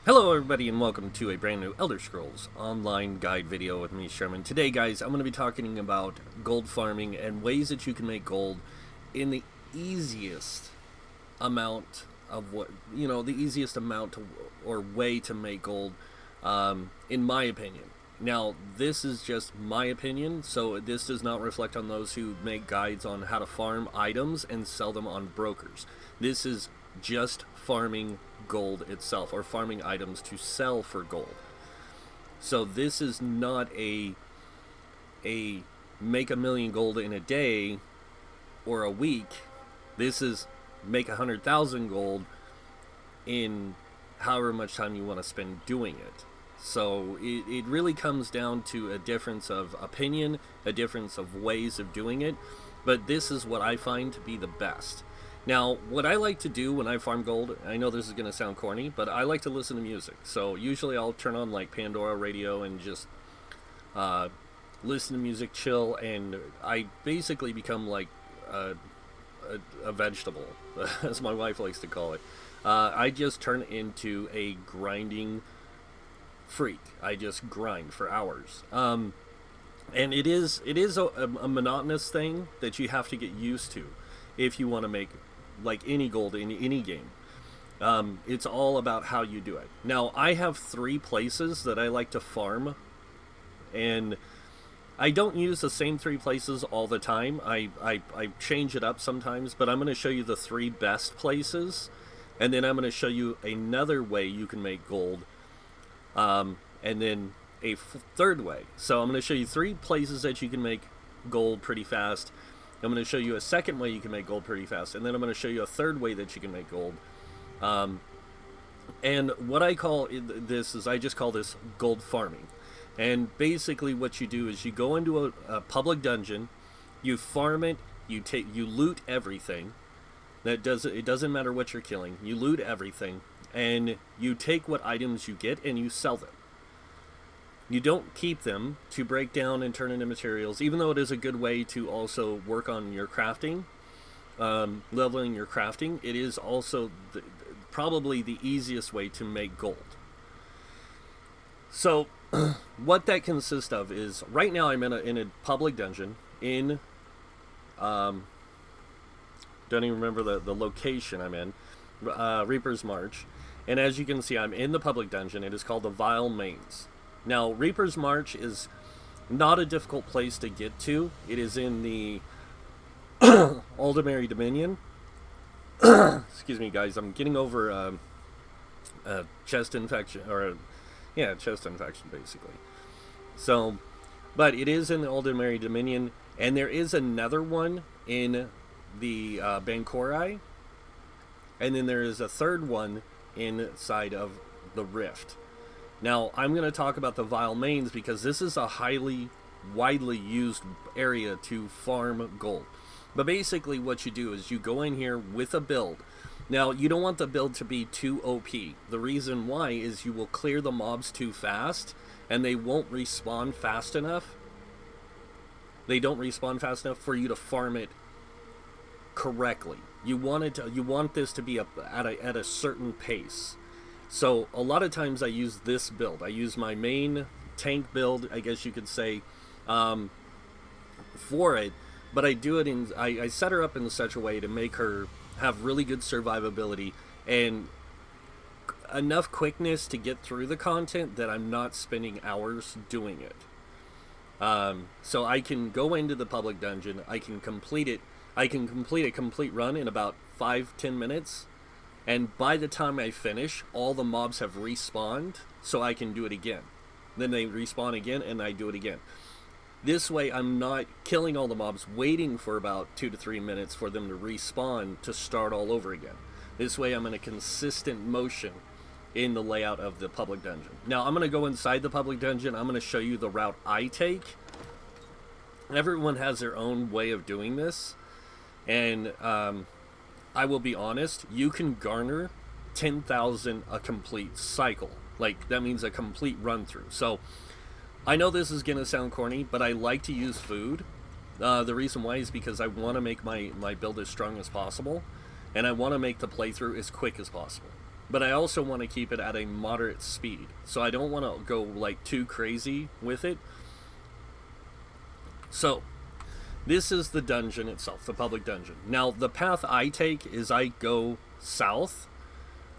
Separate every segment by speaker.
Speaker 1: Hello everybody and welcome to a brand new Elder Scrolls online guide video with me, Sherman. Today guys, I'm going to be talking about gold farming and ways that you can make gold in the easiest amount of the easiest amount or way to make gold, in my opinion. Now, this is just my opinion, so this does not reflect on those who make guides on how to farm items and sell them on brokers. This is just farming gold itself, or farming items to sell for gold. So this is not a make 1,000,000 gold in a day or a week. This is make 100,000 gold in however much time you want to spend doing it. So it really comes down to a difference of opinion, a difference of ways of doing it, but this is what I find to be the best. Now, what I like to do when I farm gold, I know this is going to sound corny, but I like to listen to music. So usually I'll turn on like Pandora radio and just listen to music, chill, and I basically become like a vegetable, as my wife likes to call it. I just turn into a grinding freak. I just grind for hours. And it is a monotonous thing that you have to get used to if you want to make like any gold in any game. It's all about how you do it. Now, I have 3 places that I like to farm, and I don't use the same 3 places all the time. I change it up sometimes, but I'm going to show you the 3 best places, and then I'm going to show you another way you can make gold, and then a third way. So I'm going to show you 3 places that you can make gold pretty fast. I'm going to show you a second way you can make gold pretty fast, and then I'm going to show you a third way that you can make gold. And what I call this is, I just call this gold farming. And basically what you do is you go into a public dungeon, you farm it, you loot everything. It doesn't matter what you're killing. You loot everything, and you take what items you get and you sell them. You don't keep them to break down and turn into materials, even though it is a good way to also work on your crafting, leveling your crafting. It is also probably the easiest way to make gold. So what that consists of is, right now I'm in a public dungeon in, don't even remember the location I'm in, Reaper's March. And as you can see, I'm in the public dungeon. It is called the Vile Mains. Now, Reaper's March is not a difficult place to get to. It is in the Aldemary Dominion. Excuse me, guys. I'm getting over a chest infection, chest infection, basically. So, but it is in the Aldemary Dominion, and there is another one in the Bancorai, and then there is a third one inside of the Rift. Now, I'm going to talk about the Vile Mains because this is a widely used area to farm gold. But basically what you do is you go in here with a build. Now, you don't want the build to be too OP. The reason why is you will clear the mobs too fast, and they won't respawn fast enough. They don't respawn fast enough for you to farm it correctly. You want this to be at a certain pace. So a lot of times I use this build. I use my main tank build, I guess you could say, for it. But I do it I set her up in such a way to make her have really good survivability and enough quickness to get through the content that I'm not spending hours doing it. So I can go into the public dungeon. I can complete it. I can complete a complete run in about 5-10 minutes. And by the time I finish, all the mobs have respawned, so I can do it again. Then they respawn again, and I do it again. This way, I'm not killing all the mobs, waiting for about 2 to 3 minutes for them to respawn to start all over again. This way, I'm in a consistent motion in the layout of the public dungeon. Now, I'm going to go inside the public dungeon. I'm going to show you the route I take. Everyone has their own way of doing this, and I will be honest, you can garner 10,000 a complete cycle. Like, that means a complete run through. So, I know this is going to sound corny, but I like to use food. The reason why is because I want to make my build as strong as possible, and I want to make the playthrough as quick as possible. but I also want to keep it at a moderate speed. So I don't want to go like too crazy with it. So this is the dungeon itself, the public dungeon. Now the path I take is I go south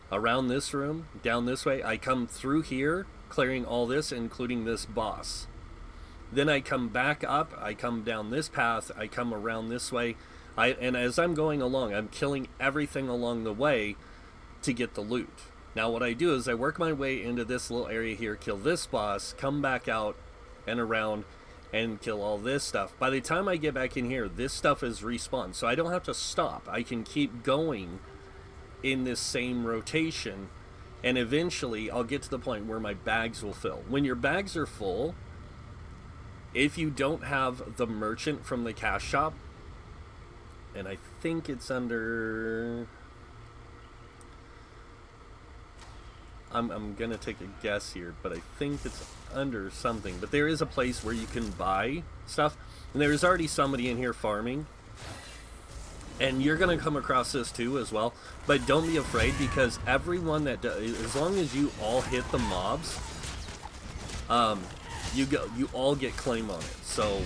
Speaker 1: around this room, down this way. I come through here, clearing all this, including this boss. Then I come back up, I come down this path, I come around this way. And as I'm going along, I'm killing everything along the way to get the loot. Now what I do is I work my way into this little area here, kill this boss, come back out and around and kill all this stuff. By the time I get back in here, this stuff is respawned, so I don't have to stop. I can keep going in this same rotation, and eventually I'll get to the point where my bags will fill. When your bags are full, if you don't have the merchant from the cash shop, and I think it's under... I'm gonna take a guess here, but I think it's under something. But there is a place where you can buy stuff, and there's already somebody in here farming. And you're gonna come across this too as well. But don't be afraid, because everyone that does, as long as you all hit the mobs, you all get claim on it. So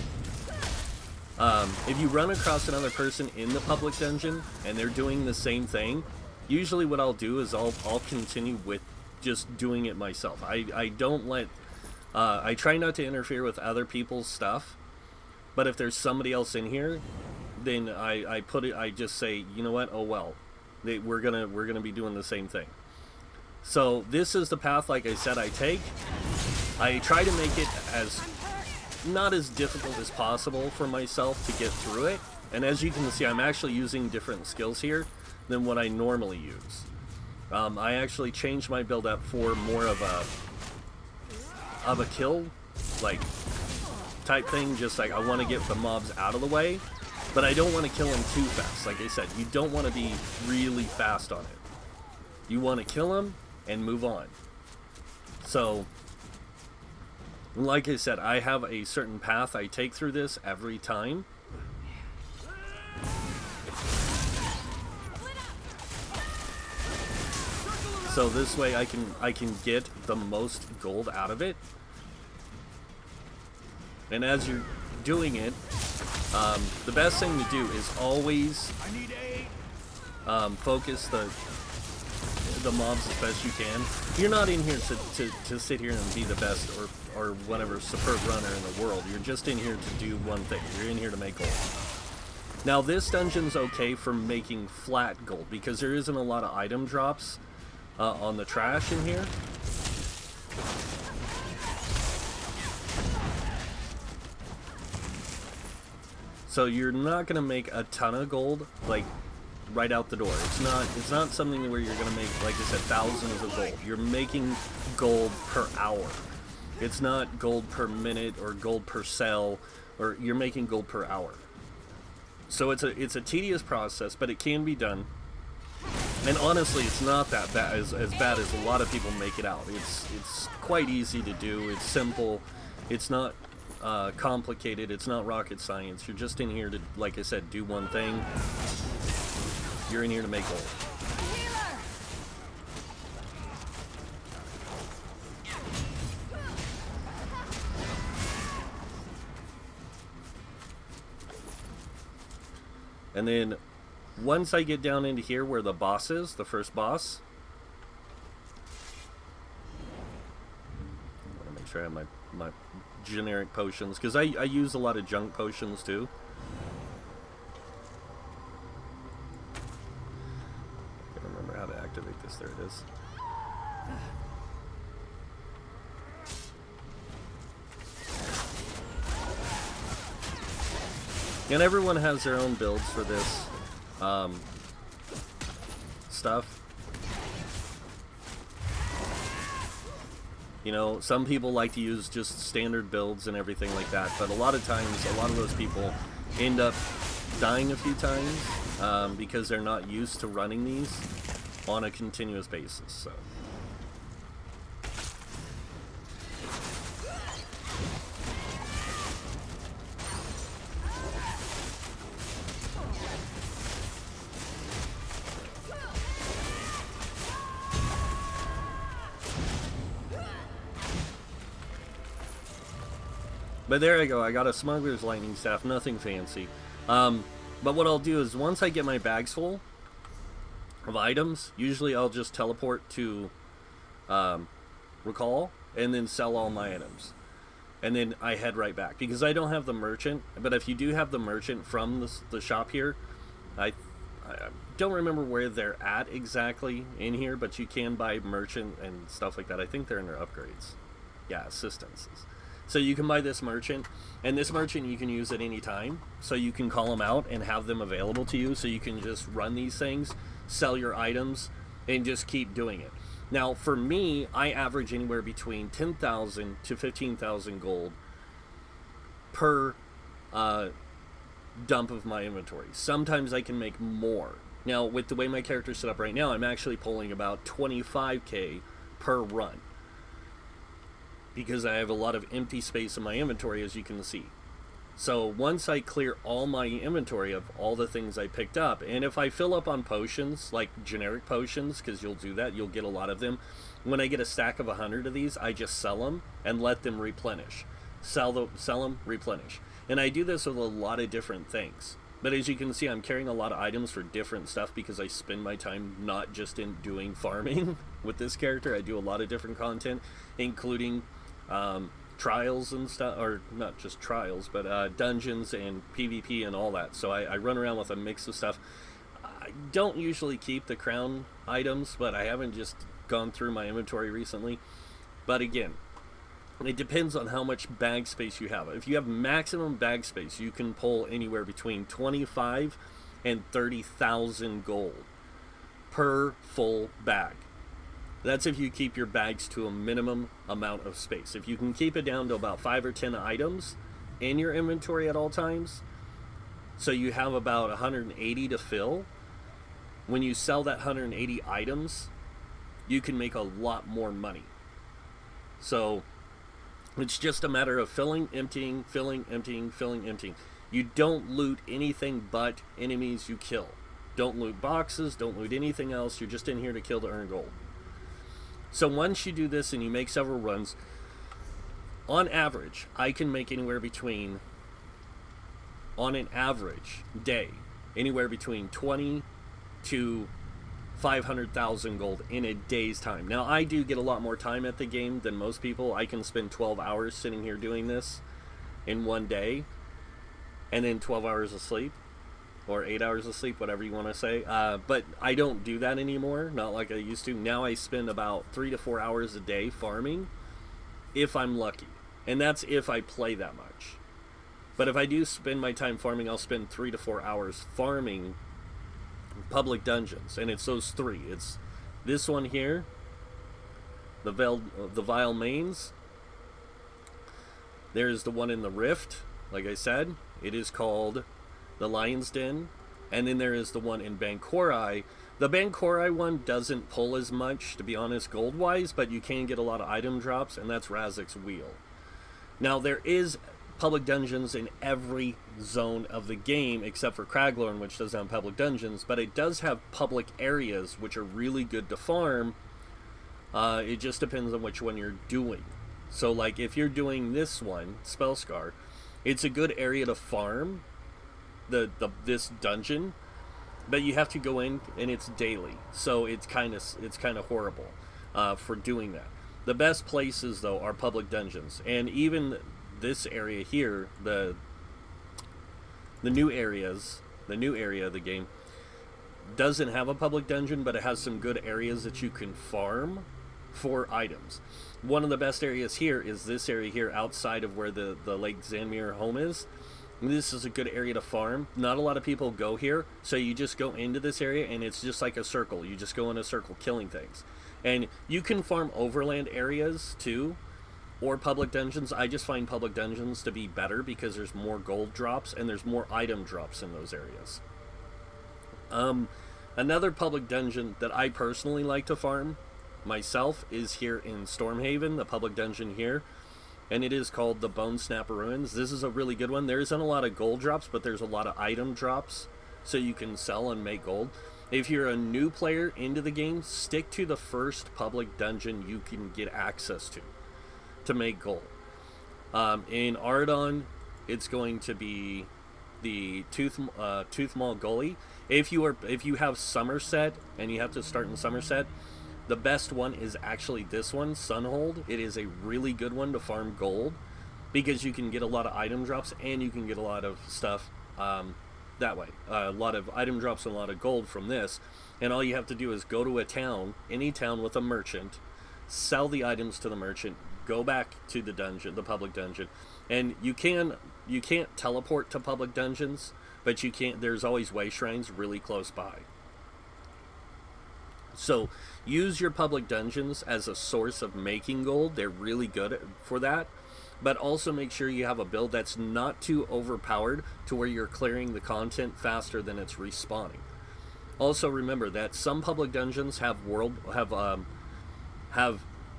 Speaker 1: if you run across another person in the public dungeon and they're doing the same thing, usually what I'll do is I'll continue with just doing it myself. I don't let I try not to interfere with other people's stuff, but if there's somebody else in here, then I just say, you know what, oh well, we're gonna be doing the same thing. So this is the path, like I said, I take. I try to make it as not as difficult as possible for myself to get through it, and as you can see, I'm actually using different skills here than what I normally use. I actually changed my build up for more of a kill like type thing, just like I want to get the mobs out of the way, but I don't want to kill them too fast. Like I said, you don't want to be really fast on it. You want to kill them and move on. So like I said, I have a certain path I take through this every time. So this way I can get the most gold out of it. And as you're doing it, the best thing to do is always focus the mobs as best you can. You're not in here to sit here and be the best or whatever superb runner in the world. You're just in here to do one thing. You're in here to make gold. Now this dungeon's okay for making flat gold because there isn't a lot of item drops on the trash in here. So you're not gonna make a ton of gold like right out the door. It's not something where you're gonna make, like I said, thousands of gold. You're making gold per hour. It's not gold per minute or gold per cell, or you're making gold per hour. So it's a tedious process, but it can be done. And honestly, it's not that bad, as bad as a lot of people make it out. It's quite easy to do. It's simple. It's not complicated. It's not rocket science. You're just in here to, like I said, do one thing. You're in here to make gold. And then once I get down into here where the boss is, the first boss, I want to make sure I have my generic potions, because I use a lot of junk potions too. I can't remember how to activate this. There it is. And everyone has their own builds for this stuff. You know, some people like to use just standard builds and everything like that, but a lot of times, a lot of those people end up dying a few times because they're not used to running these on a continuous basis. So. But there I go. I got a smuggler's lightning staff. Nothing fancy. But what I'll do is once I get my bags full of items, usually I'll just teleport to recall and then sell all my items. And then I head right back. Because I don't have the merchant. But if you do have the merchant from the shop here, I don't remember where they're at exactly in here, but you can buy merchant and stuff like that. I think they're in their upgrades. Yeah, assistances. So you can buy this merchant, and this merchant you can use at any time. So you can call them out and have them available to you. So you can just run these things, sell your items, and just keep doing it. Now, for me, I average anywhere between 10,000 to 15,000 gold per dump of my inventory. Sometimes I can make more. Now, with the way my character's set up right now, I'm actually pulling about 25k per run, because I have a lot of empty space in my inventory, as you can see. So once I clear all my inventory of all the things I picked up, and if I fill up on potions, like generic potions, because you'll do that, you'll get a lot of them. When I get a stack of 100 of these, I just sell them and let them replenish. Sell them, replenish. And I do this with a lot of different things. But as you can see, I'm carrying a lot of items for different stuff because I spend my time not just in doing farming with this character. I do a lot of different content, including trials and stuff, or not just trials, but dungeons and PvP and all that. So I run around with a mix of stuff. I don't usually keep the crown items, but I haven't just gone through my inventory recently. But again, it depends on how much bag space you have. If you have maximum bag space, you can pull anywhere between 25 and 30,000 gold per full bag. That's if you keep your bags to a minimum amount of space. If you can keep it down to about 5 or 10 items in your inventory at all times, so you have about 180 to fill, when you sell that 180 items, you can make a lot more money. So it's just a matter of filling, emptying, filling, emptying, filling, emptying. You don't loot anything but enemies you kill. Don't loot boxes, don't loot anything else. You're just in here to kill to earn gold. So once you do this and you make several runs, on average, I can make anywhere between, on an average day, anywhere between 20 to 500,000 gold in a day's time. Now, I do get a lot more time at the game than most people. I can spend 12 hours sitting here doing this in one day, and then 12 hours of sleep, or 8 hours of sleep, whatever you want to say. But I don't do that anymore, not like I used to. Now I spend about 3 to 4 hours a day farming, if I'm lucky. And that's if I play that much. But if I do spend my time farming, I'll spend 3 to 4 hours farming public dungeons. And it's those three. It's this one here, the Vile Mains. There's the one in the Rift, like I said. It is called the Lion's Den. And then there is the one in Bankorai. The Bankorai one doesn't pull as much, to be honest, gold-wise, but you can get a lot of item drops, and that's Razik's Wheel. Now, there is public dungeons in every zone of the game, except for Craglorn, which doesn't have public dungeons, but it does have public areas, which are really good to farm. It just depends on which one you're doing. So, like, if you're doing this one, Spellscar, it's a good area to farm this dungeon, but you have to go in, and it's daily, so it's kind of horrible for doing that. The best places, though, are public dungeons, and even this area here, the new area of the game doesn't have a public dungeon, but it has some good areas that you can farm for items. One of the best areas here is this area here outside of where the Lake Zanmir home is. This is a good area to farm. Not a lot of people go here, so you just go into this area and it's just like a circle. You just go in a circle killing things. And you can farm overland areas too, or public dungeons. I just find public dungeons to be better because there's more gold drops and there's more item drops in those areas. Another public dungeon that I personally like to farm myself is here in Stormhaven, the public dungeon here. And it is called the Bone Snapper Ruins. This is a really good one. There isn't a lot of gold drops, but there's a lot of item drops, so you can sell and make gold. If you're a new player into the game, stick to the first public dungeon you can get access to make gold. In Ardon, it's going to be the Tooth Mall Gully. If you have Somerset and you have to start in Somerset, the best one is actually this one, Sunhold. It is a really good one to farm gold because you can get a lot of item drops and you can get a lot of stuff that way. A lot of item drops and a lot of gold from this. And all you have to do is go to a town, any town with a merchant, sell the items to the merchant, go back to the dungeon, the public dungeon, and you can't teleport to public dungeons, but you can't. There's always way shrines really close by. So use your public dungeons as a source of making gold. They're really good for that. But also make sure you have a build that's not too overpowered to where you're clearing the content faster than it's respawning. Also remember that some public dungeons have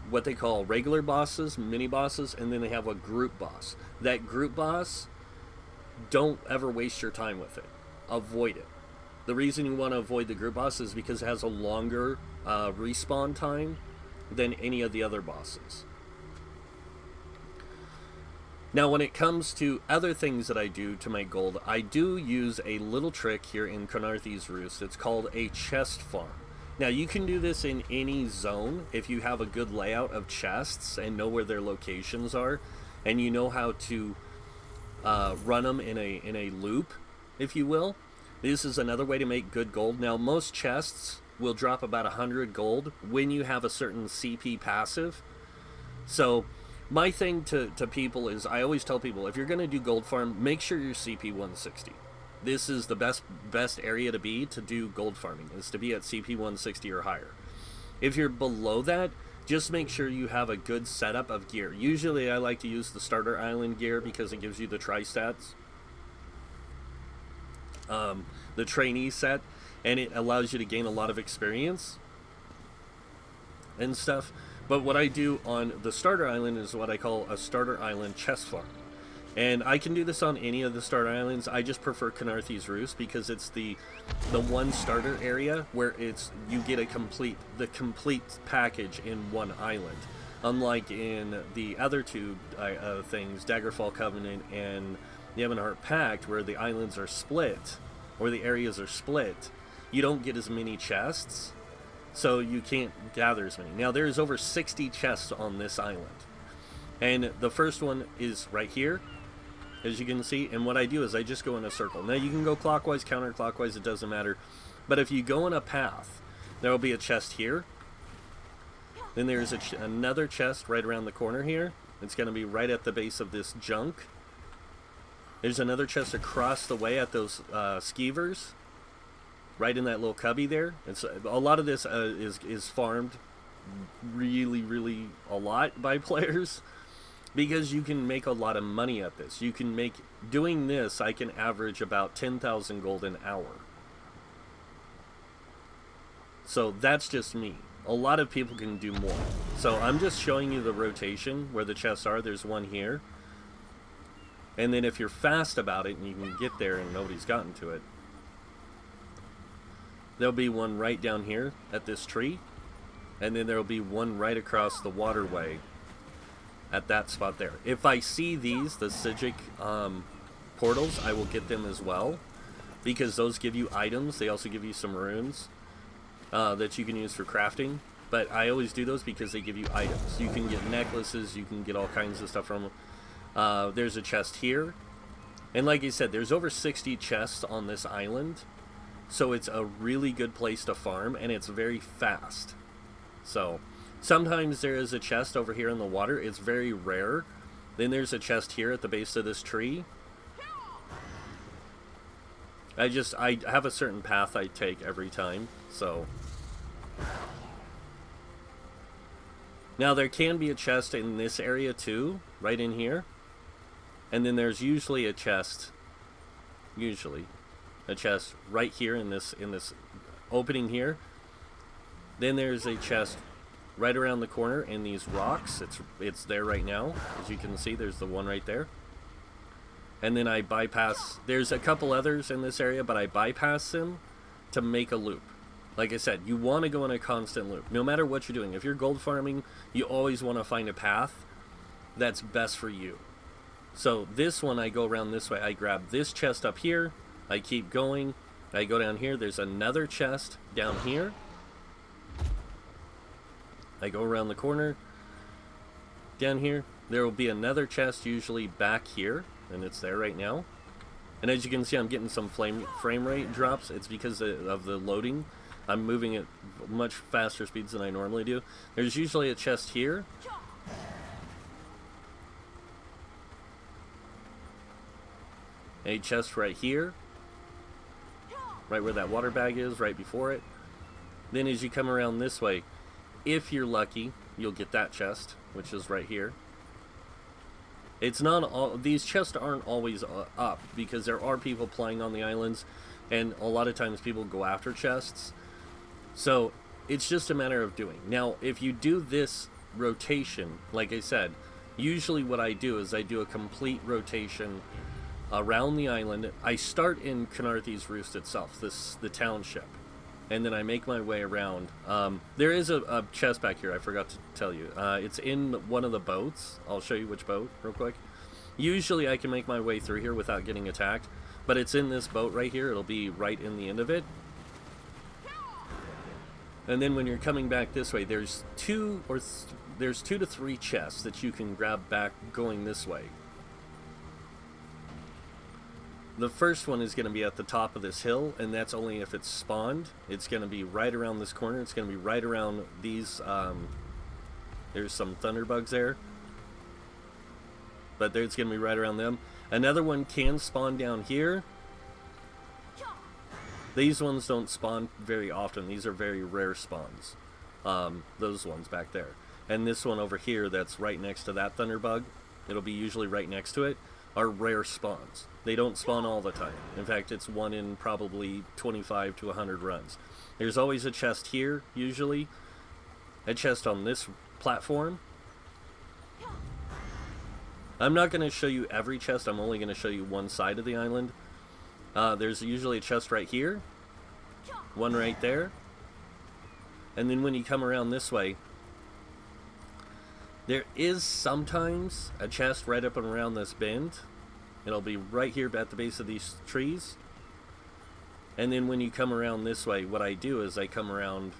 Speaker 1: what they call regular bosses, mini bosses, and then they have a group boss. That group boss, don't ever waste your time with it. Avoid it. The reason you want to avoid the group boss is because it has a longer respawn time than any of the other bosses. Now, when it comes to other things that I do to make gold, I do use a little trick here in Kynarthi's Roost. It's called a chest farm. Now, you can do this in any zone if you have a good layout of chests and know where their locations are, and you know how to run them in a loop, if you will. This is another way to make good gold. Now, most chests will drop about 100 gold when you have a certain CP passive. So my thing to people is, I always tell people, if you're going to do gold farm, make sure you're CP 160. This is the best area to do gold farming, is to be at CP 160 or higher. If you're below that, just make sure you have a good setup of gear. Usually I like to use the starter island gear because it gives you the tri-stats, the trainee set, and it allows you to gain a lot of experience and stuff. But what I do on the starter island is what I call a starter island chest farm. And I can do this on any of the starter islands. I just prefer Kynarthi's Roost because it's the one starter area where you get the complete package in one island. Unlike in the other two things, Daggerfall Covenant and the Ebonheart Pact, where the islands are split, or the areas are split, you don't get as many chests. So you can't gather as many. Now there's over 60 chests on this island. And the first one is right here, as you can see. And what I do is I just go in a circle. Now you can go clockwise, counterclockwise, it doesn't matter. But if you go in a path, there will be a chest here. Then there's another chest right around the corner here. It's going to be right at the base of this junk. There's another chest across the way at those skeevers. Right in that little cubby there. It's a lot of this is farmed really a lot by players because you can make a lot of money at this. You can make, doing this, I can average about 10,000 gold an hour. So that's just me. A lot of people can do more. So I'm just showing you the rotation where the chests are. There's one here. And then if you're fast about it and you can get there and nobody's gotten to it, there'll be one right down here at this tree, and then there'll be one right across the waterway at that spot there. If I see these, the Sigic portals, I will get them as well, because those give you items. They also give you some runes that you can use for crafting, but I always do those because they give you items. You can get necklaces, you can get all kinds of stuff from them. There's a chest here, and like I said, there's over 60 chests on this island. So it's a really good place to farm, and it's very fast. So sometimes there is a chest over here in the water. It's very rare. Then there's a chest here at the base of this tree. I have a certain path I take every time. So now there can be a chest in this area too, right in here. And then there's usually a chest, a chest right here in this opening here. Then there's a chest right around the corner in these rocks. It's there right now, as you can see. There's the one right there. And then I bypass. There's a couple others in this area, but I bypass them to make a loop. Like I said, you want to go in a constant loop, no matter what you're doing. If you're gold farming, you always want to find a path that's best for you. So this one, I go around this way. I grab this chest up here. I keep going. I go down here. There's another chest down here. I go around the corner. Down here. There will be another chest usually back here. And it's there right now. And as you can see, I'm getting some frame rate drops. It's because of the loading. I'm moving at much faster speeds than I normally do. There's usually a chest here. A chest right here. Right where that water bag is, right before it. Then as you come around this way, if you're lucky, you'll get that chest, which is right here. It's not all, these chests aren't always up, because there are people playing on the islands, and a lot of times people go after chests. So it's just a matter of doing. Now, if you do this rotation, like I said, usually what I do is I do a complete rotation around the island. I start in Canarthy's Roost itself, the township, and then I make my way around. There is a chest back here, I forgot to tell you. It's in one of the boats. I'll show you which boat real quick. Usually I can make my way through here without getting attacked, but it's in this boat right here. It'll be right in the end of it. And then when you're coming back this way, there's two to three chests that you can grab back going this way. The first one is going to be at the top of this hill, and that's only if it's spawned. It's going to be right around this corner. It's going to be right around these, there's some thunderbugs there. But it's going to be right around them. Another one can spawn down here. These ones don't spawn very often. These are very rare spawns. Those ones back there. And this one over here that's right next to that thunderbug, it'll be usually right next to it, are rare spawns. They don't spawn all the time. In fact, it's one in probably 25 to 100 runs. There's always a chest here, usually. A chest on this platform. I'm not going to show you every chest. I'm only going to show you one side of the island. There's usually a chest right here. One right there. And then when you come around this way, there is sometimes a chest right up and around this bend. It'll be right here at the base of these trees. And then when you come around this way, what I do is I come around,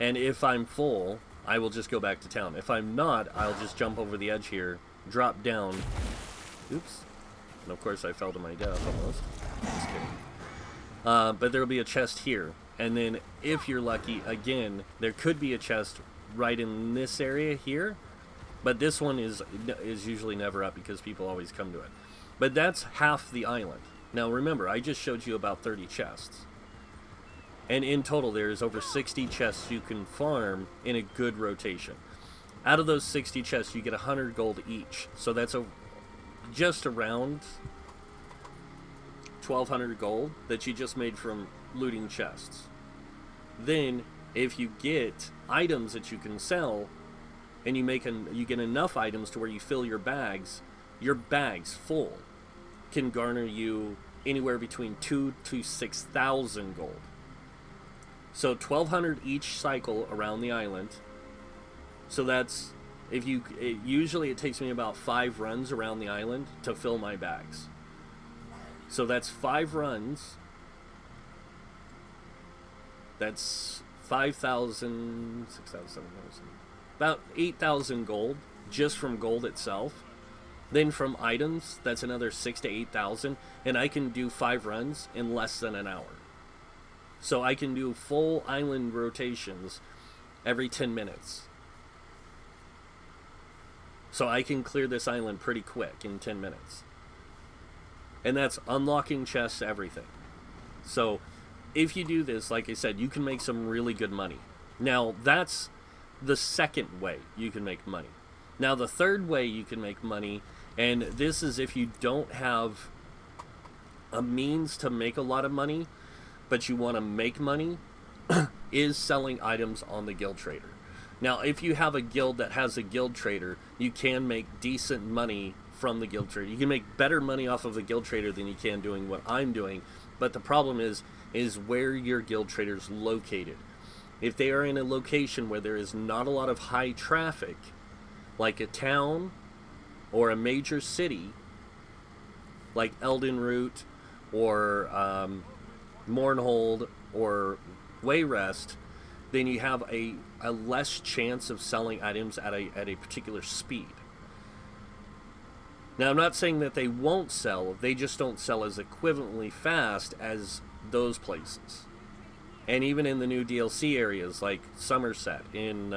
Speaker 1: and if I'm full, I will just go back to town. If I'm not, I'll just jump over the edge here, drop down. Oops. And of course I fell to my death almost. Just kidding. But there'll be a chest here. And then if you're lucky, again, there could be a chest right in this area here. But this one is usually never up because people always come to it. But that's half the island. Now remember, I just showed you about 30 chests. And in total, there's over 60 chests you can farm in a good rotation. Out of those 60 chests, you get 100 gold each. So that's just around 1,200 gold that you just made from looting chests. Then, if you get items that you can sell, and you get enough items to where you fill your bags full can garner you anywhere between 2,000 to 6,000 gold. So 1,200 each cycle around the island. So that's, usually it takes me about 5 runs around the island to fill my bags. So that's 5 runs. That's 5,000, 6,000, 7,000. About 8,000 gold just from gold itself. Then from items, that's another 6,000 to 8,000, and I can do 5 runs in less than an hour. So I can do full island rotations every 10 minutes. So I can clear this island pretty quick in 10 minutes. And that's unlocking chests, everything. So if you do this, like I said, you can make some really good money. Now, that's the second way you can make money. Now, the third way you can make money, and this is if you don't have a means to make a lot of money, but you want to make money, is selling items on the guild trader. Now, if you have a guild that has a guild trader, you can make decent money from the guild trader. You can make better money off of the guild trader than you can doing what I'm doing, but the problem is where your guild trader's located. If they are in a location where there is not a lot of high traffic, like a town or a major city, like Elden Root or Mournhold or Wayrest, then you have a less chance of selling items at a particular speed. Now, I'm not saying that they won't sell, they just don't sell as equivalently fast as those places. And even in the new DLC areas like Somerset in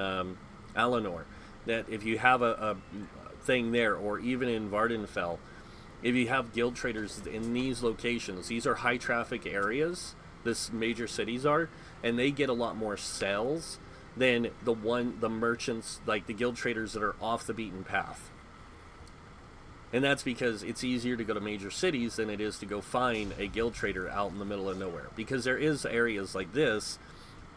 Speaker 1: Alinor, that if you have a thing there, or even in Vardenfell, if you have guild traders in these locations, these are high traffic areas, this major cities are, and they get a lot more sales than the merchants, like the guild traders that are off the beaten path. And that's because it's easier to go to major cities than it is to go find a guild trader out in the middle of nowhere. Because there is areas like this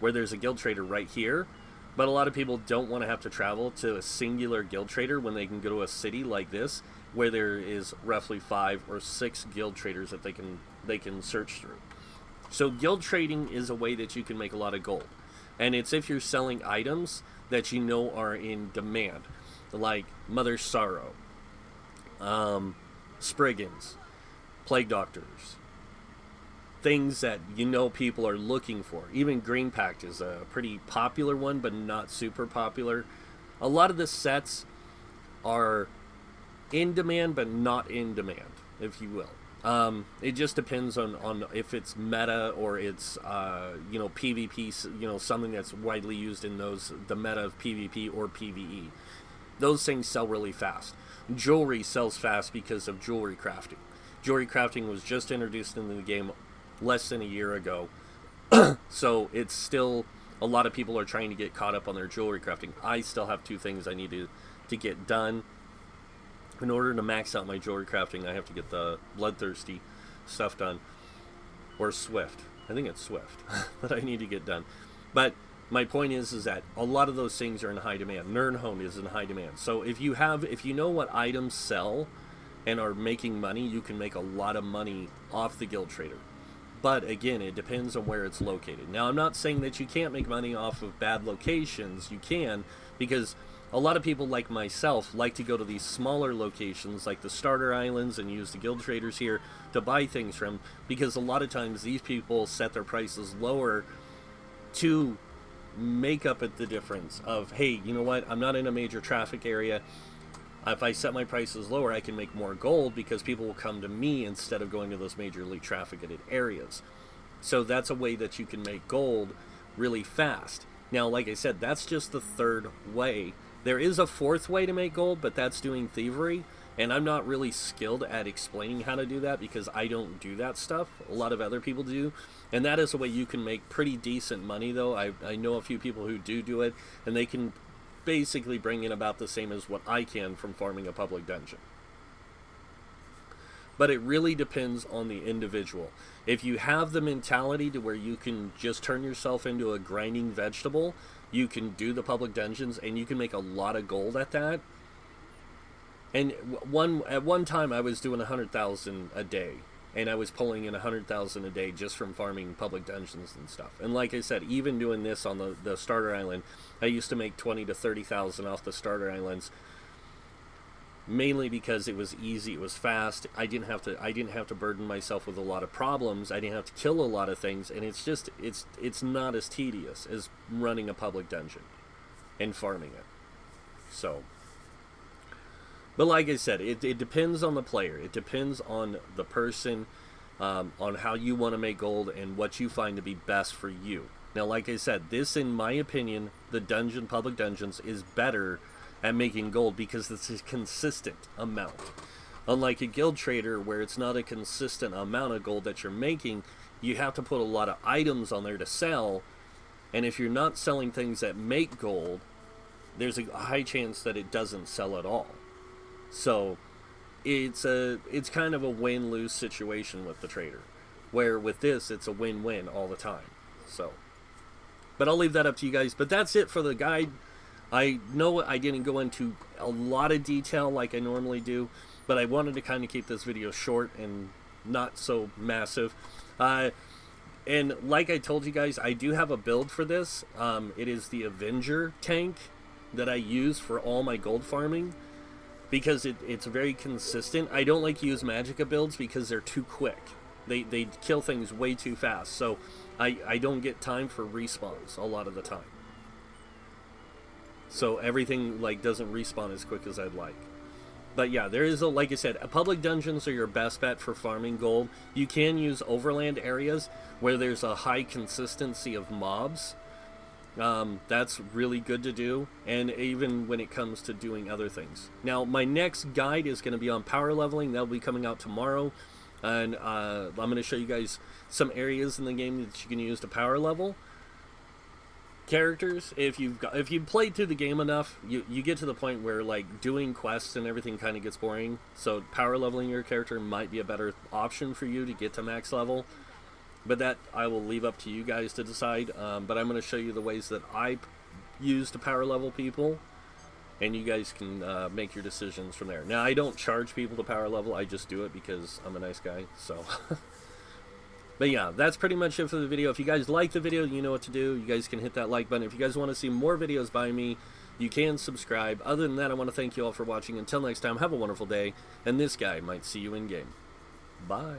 Speaker 1: where there's a guild trader right here, but a lot of people don't want to have to travel to a singular guild trader when they can go to a city like this where there is roughly 5 or 6 guild traders that they can search through. So guild trading is a way that you can make a lot of gold. And it's if you're selling items that you know are in demand, like Mother's Sorrow, Spriggans, Plague Doctors, things that you know people are looking for. Even Green Pact is a pretty popular one, but not super popular. A lot of the sets are in demand, but not in demand, if you will. It just depends on if it's meta or it's PvP, something that's widely used in the meta of PvP or PvE. Those things sell really fast. Jewelry sells fast because of jewelry crafting. Jewelry crafting was just introduced into the game less than a year ago, so it's still, a lot of people are trying to get caught up on their jewelry crafting. I still have 2 things I need to get done. In order to max out my jewelry crafting, I have to get the Bloodthirsty stuff done, or Swift. I think it's Swift that I need to get done. But my point is that a lot of those things are in high demand. Nirnhone is in high demand. So if you know what items sell and are making money, you can make a lot of money off the guild trader. But again, it depends on where it's located. Now, I'm not saying that you can't make money off of bad locations. You can, because a lot of people like myself like to go to these smaller locations like the starter islands and use the guild traders here to buy things from, because a lot of times these people set their prices lower to make up at the difference of, hey, you know what, I'm not in a major traffic area. If I set my prices lower, I can make more gold because people will come to me instead of going to those majorly trafficked areas. So that's a way that you can make gold really fast. Now, like I said, that's just the 3rd way. There is a 4th way to make gold, but that's doing thievery. And I'm not really skilled at explaining how to do that because I don't do that stuff. A lot of other people do. And that is a way you can make pretty decent money, though. I know a few people who do it, and they can basically bring in about the same as what I can from farming a public dungeon. But it really depends on the individual. If you have the mentality to where you can just turn yourself into a grinding vegetable, you can do the public dungeons, and you can make a lot of gold at that. And at one time, I was doing 100,000 a day, and I was pulling in 100,000 a day just from farming public dungeons and stuff. And like I said, even doing this on the starter island, I used to make 20 to 30,000 off the starter islands, mainly because it was easy, it was fast. I didn't have to burden myself with a lot of problems. I didn't have to kill a lot of things, and it's not as tedious as running a public dungeon and farming it. So, but like I said, it depends on the player. It depends on the person, on how you want to make gold and what you find to be best for you. Now, like I said, this, in my opinion, the public dungeons is better at making gold because it's a consistent amount. Unlike a guild trader where it's not a consistent amount of gold that you're making, you have to put a lot of items on there to sell, and if you're not selling things that make gold, there's a high chance that it doesn't sell at all. So it's kind of a win-lose situation with the trader, where with this it's a win-win all the time. So, but I'll leave that up to you guys. But that's it for the guide. I know I didn't go into a lot of detail like I normally do, but I wanted to kind of keep this video short and not so massive. And like I told you guys, I do have a build for this. It is the Avenger tank that I use for all my gold farming because it's very consistent. I don't like to use Magicka builds because they're too quick. They kill things way too fast, so I don't get time for respawns a lot of the time. So everything like doesn't respawn as quick as I'd like. But yeah, there is like I said, public dungeons are your best bet for farming gold. You can use overland areas where there's a high consistency of mobs. That's really good to do, and even when it comes to doing other things. Now, my next guide is going to be on power leveling. That'll be coming out tomorrow, and I'm going to show you guys some areas in the game that you can use to power level characters. If you've played through the game enough, you get to the point where like doing quests and everything kind of gets boring. So power leveling your character might be a better option for you to get to max level. But that I will leave up to you guys to decide. But I'm going to show you the ways that I use to power level people, and you guys can make your decisions from there. Now, I don't charge people to power level. I just do it because I'm a nice guy. So, but yeah, that's pretty much it for the video. If you guys like the video, you know what to do. You guys can hit that like button. If you guys want to see more videos by me, you can subscribe. Other than that, I want to thank you all for watching. Until next time, have a wonderful day, and this guy might see you in game. Bye.